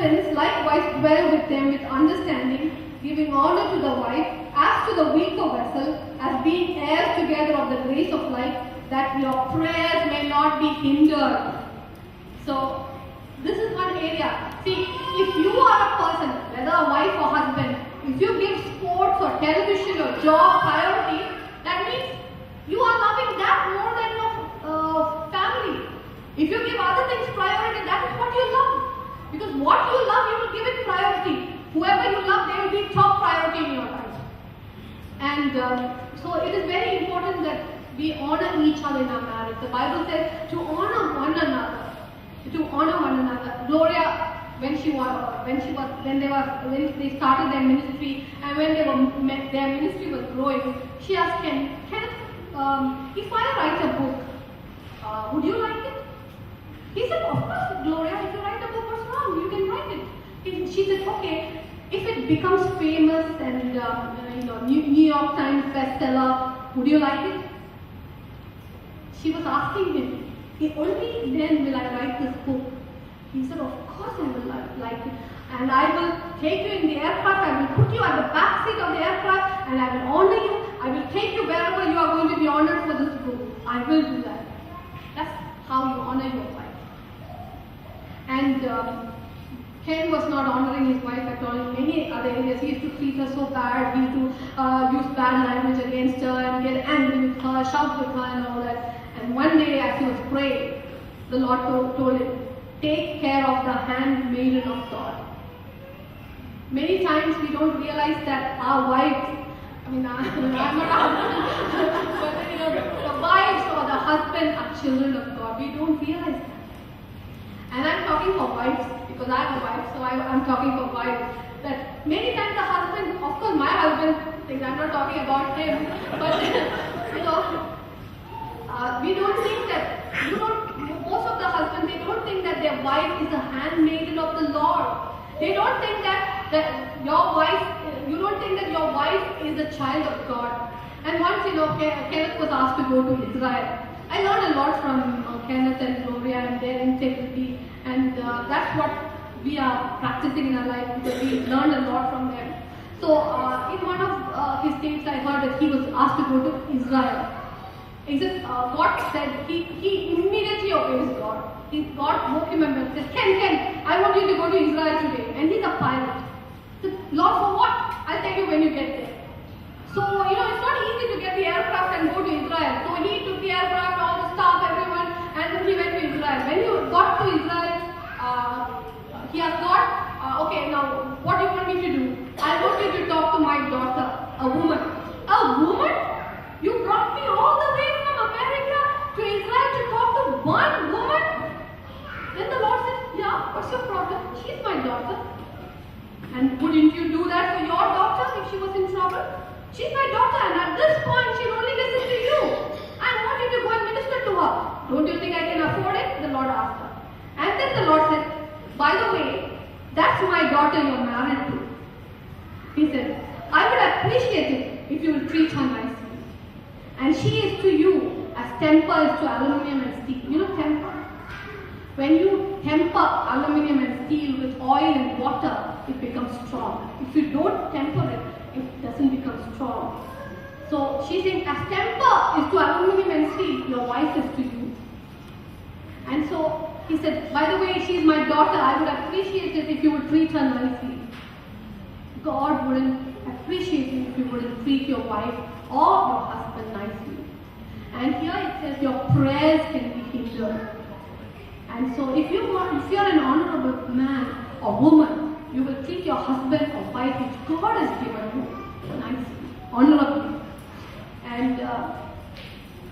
husbands likewise dwell with them with understanding, giving honor to the wife as to the weaker vessel, as being heirs together of the grace of life, that your prayers may not be hindered. So, this is one area. See, if you are a person, whether a wife or husband, if you give sports or television or job priority, that means you are loving that more than your family. If you give other things priority, that is what you love. Because what you love, you will give it priority. Whoever you love, they will be top priority in your life. And so it is very important that we honor each other in our marriage. The Bible says to honor one another. To honor one another. Gloria, when they started their ministry and when their ministry was growing, she asked Kenneth, if I write a book, would you like it? He said, of course, Gloria, if you write a book, what's wrong? You can write it. She said, okay, if it becomes famous and New York Times bestseller, would you like it? She was asking him, only then will I write this book. He said, of course I will like it. And I will take you in the aircraft, I will put you at the back seat of the aircraft, and I will honor you. I will take you wherever you are going to be honored for this book. I will do that. That's how you honor your wife. And Ken was not honoring his wife at all in many other areas. He used to treat her so bad. He used to use bad language against her and get angry with her, shout with her and all that. And one day as he was praying, the Lord told him, take care of the handmaiden of God. Many times we don't realize that our wives, I'm not but the wives or the husband are children of God. We don't realize that. And I'm talking for wives, because I'm a wife, so I'm talking for wives. That many times the husband, of course my husband thinks I'm not talking about him, but we don't think that, most of the husbands, they don't think that their wife is a handmaiden of the Lord. They don't think that your wife, you don't think that your wife is a child of God. And once, Kenneth was asked to go to Israel. I learned a lot from Kenneth and Gloria and their integrity, and that's what we are practicing in our life, because we learned a lot from them. So in one of his tapes, I heard that he was asked to go to Israel. He said, God said, he immediately obeys God. God woke him up and said, Ken, I want you to go to Israel today. And he's a pilot. He said, Lord, for what? I'll tell you when you get there. So, it's not easy to get the aircraft and go to Israel. So he took the aircraft, all the staff, everyone, and then he went to Israel. When he got to Israel, he asked God, okay, now what do you want me to do? I want you to talk to my daughter, a woman. A woman? You brought me all the way from America to Israel to talk to one woman? Then the Lord said, yeah, what's your problem? She's my daughter. And wouldn't you do that for your daughter if she was in trouble? She's my daughter, and at this point, she'll only listen to you. I want you to go and minister to her. Don't you think I can afford it? The Lord asked her. And then the Lord said, by the way, that's my daughter you're married to. He said, I would appreciate it if you will treat her nicely. And she is to you as temper is to aluminum and steel. You know temper? When you temper aluminum and steel with oil and water, it becomes strong. If you don't temper it, it doesn't become strong. So she's saying, as temper is to aluminum and steel, your wife is to you. And so he said, by the way, she's my daughter. I would appreciate it if you would treat her nicely. God wouldn't appreciate it if you wouldn't treat your wife or your husband nicely. And here it says your prayers can be hindered. And so if you're an honorable man or woman, you will treat your husband or wife which God has given you nicely, honorably. And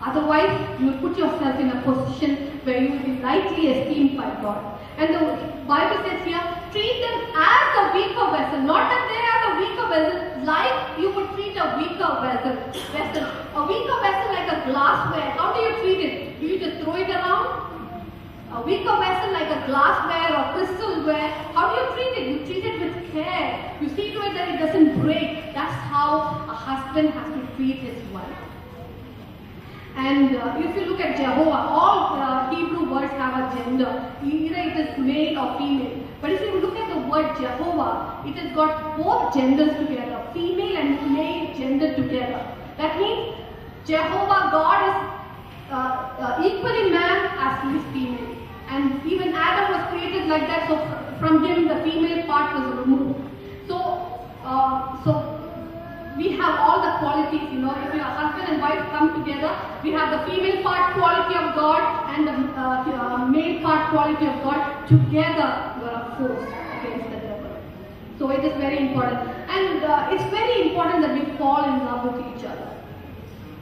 otherwise, you will put yourself in a position where you will be lightly esteemed by God. And the Bible says here, treat them as a weaker vessel, not that they are the weaker vessel, like you would treat a weaker vessel. A weaker vessel like a glassware. How do you treat it? Do you just throw it around? A weaker vessel like a glassware or crystalware, how do you treat it? You treat it with care. You see to it that it doesn't break. That's how a husband has to treat his wife. And if you look at Jehovah, all Hebrew words have a gender. Either it is male or female. But if you look at the word Jehovah, it has got both genders together, female and male gender together. That means Jehovah God is equally man as he is female. And even Adam was created like that, so from him the female part was removed. So we have all the qualities, if your husband and wife come together, we have the female part quality of God and the male part quality of God. Together, you are a force against the devil. So it is very important. And it's very important that we fall in love with each other.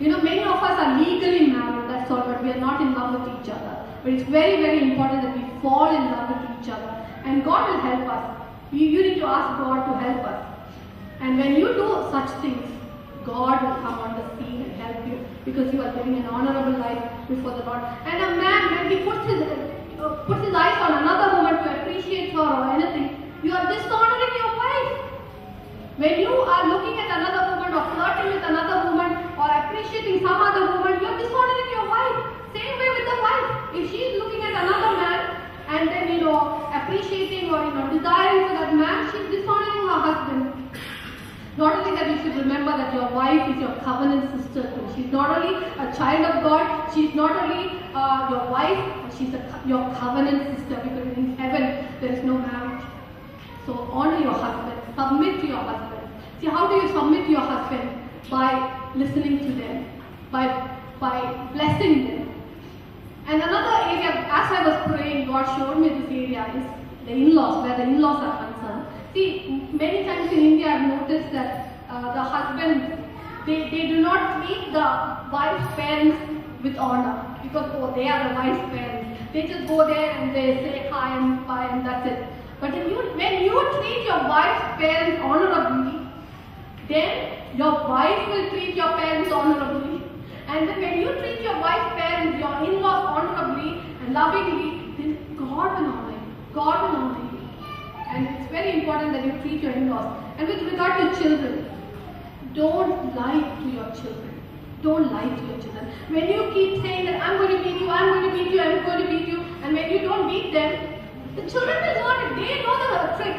Many of us are legally married, that's all, but we are not in love with each other. But it's very, very important that we fall in love with each other. And God will help us. You need to ask God to help us. And when you do such things, God will come on the scene and help you, because you are living an honorable life before the Lord. And a man, when he puts his eyes on another woman to appreciate her or anything, you are dishonoring your wife. When you are looking at another woman or flirting with another woman or appreciating some other woman, you are dishonoring your wife. Same way with the wife. If she is looking at another man and then appreciating or desiring for that man, she is dishonoring her husband. Not only that, you should remember that your wife is your covenant sister too. She's not only a child of God, she's not only your wife, but she's your covenant sister, because in heaven there is no marriage. So honor your husband, submit to your husband. See, how do you submit to your husband? By listening to them, by blessing them. And another area, as I was praying, God showed me this area is the in-laws, where the in-laws are concerned. See, many times in India I've noticed that the husbands, they do not treat the wife's parents with honor, because they are the wife's parents. They just go there and they say hi and bye and that's it. But when you treat your wife's parents honorably, then your wife will treat your parents honorably. And then when you treat your wife's parents, your in-laws honorably and lovingly, then God will honor you. God will honor you. And it's very important that you treat your in-laws. And with regard to children, don't lie to your children. Don't lie to your children. When you keep saying that I'm going to beat you, I'm going to beat you, I'm going to beat you, and when you don't beat them, the children will learn it. They know the trick.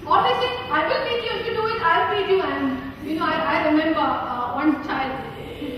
Always say, I will beat you. If you do it, I'll beat you. And I remember one child,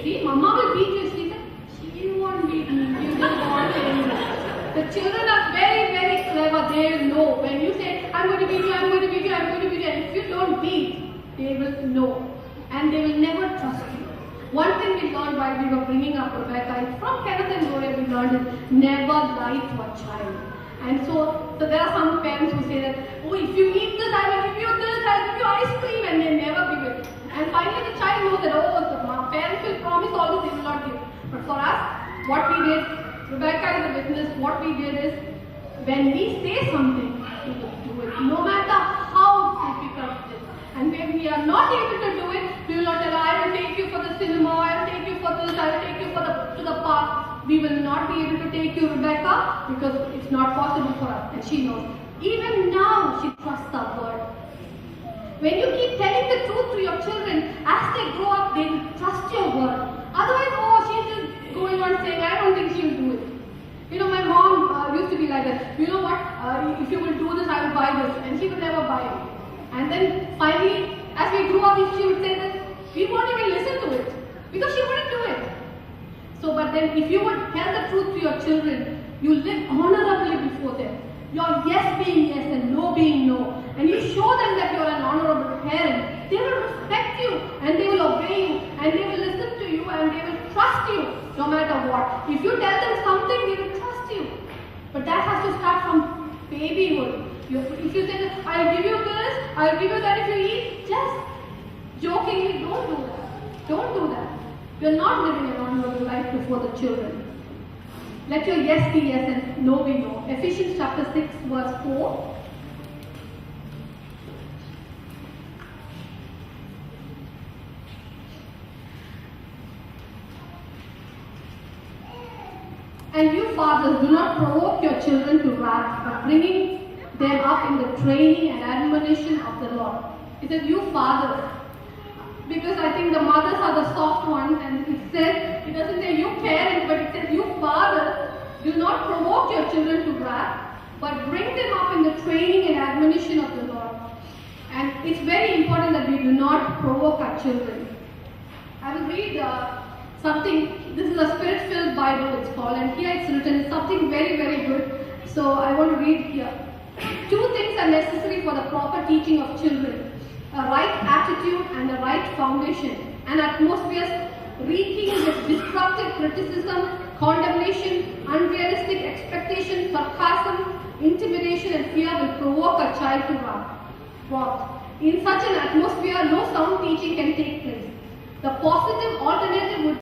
see, Mama will beat you. She said, she won't beat me. You just want it. The children are very, very clever. They know. When you say, I'm going to beat you, I'm going to beat you, I'm going to beat you, and if you don't beat, they will know. And they will never trust you. One thing we learned while we were bringing up Rebecca is from Kenneth and Gloria, we learned is never lie to a child. And so there are some parents who say that, oh, if you eat this, I will give you this, I'll give you ice cream, and they never give it. And finally the child knows that, oh, the parents will promise all this, they will not give. But for us, what we did, Rebecca is a witness, what we did is, when we say something, we will do it, no matter how difficult it is. And when we are not able to do it, we will not tell, I will take you for the cinema, I will take you for this, I will take you to the park. We will not be able to take you, Rebecca, because it's not possible for us. And she knows. Even now, she trusts our word. When you keep telling the truth to your children, as they grow up, they will trust your word. Otherwise, oh, she's just going on saying, I don't think she will do it. My mom used to be like that. You know what? If you will do this, I will buy this. And she would never buy it. And then finally, as we grew up, she would say that we won't even listen to it. Because she wouldn't do it. So, but then if you would tell the truth to your children, you live honorably before them. Your yes being yes and no being no. And you show them that you are an honorable parent. They will respect you and they will obey you and they will listen to you and they will trust you no matter what. If you tell them something, they will trust you. But that has to start from babyhood. If you say that, I'll give you this, I'll give you that if you eat, just jokingly, don't do that. Don't do that. You're not living an honorable life before the children. Let your yes be yes and no be no. Ephesians chapter 6 verse 4. And you fathers, do not provoke your children to wrath, but bringing them up in the training and admonition of the Lord. It says, you fathers, because I think the mothers are the soft ones, and it doesn't say you parents, but it says you fathers, do not provoke your children to wrath, but bring them up in the training and admonition of the Lord. And it's very important that we do not provoke our children. I will read something. This is a Spirit-filled Bible, it's called, and here it's written something very, very good. So I want to read here. 2 things are necessary for the proper teaching of children: a right attitude and a right foundation. An atmosphere reeking with destructive criticism, condemnation, unrealistic expectation, sarcasm, intimidation, and fear will provoke a child to wrath. In such an atmosphere, no sound teaching can take place. The positive alternative would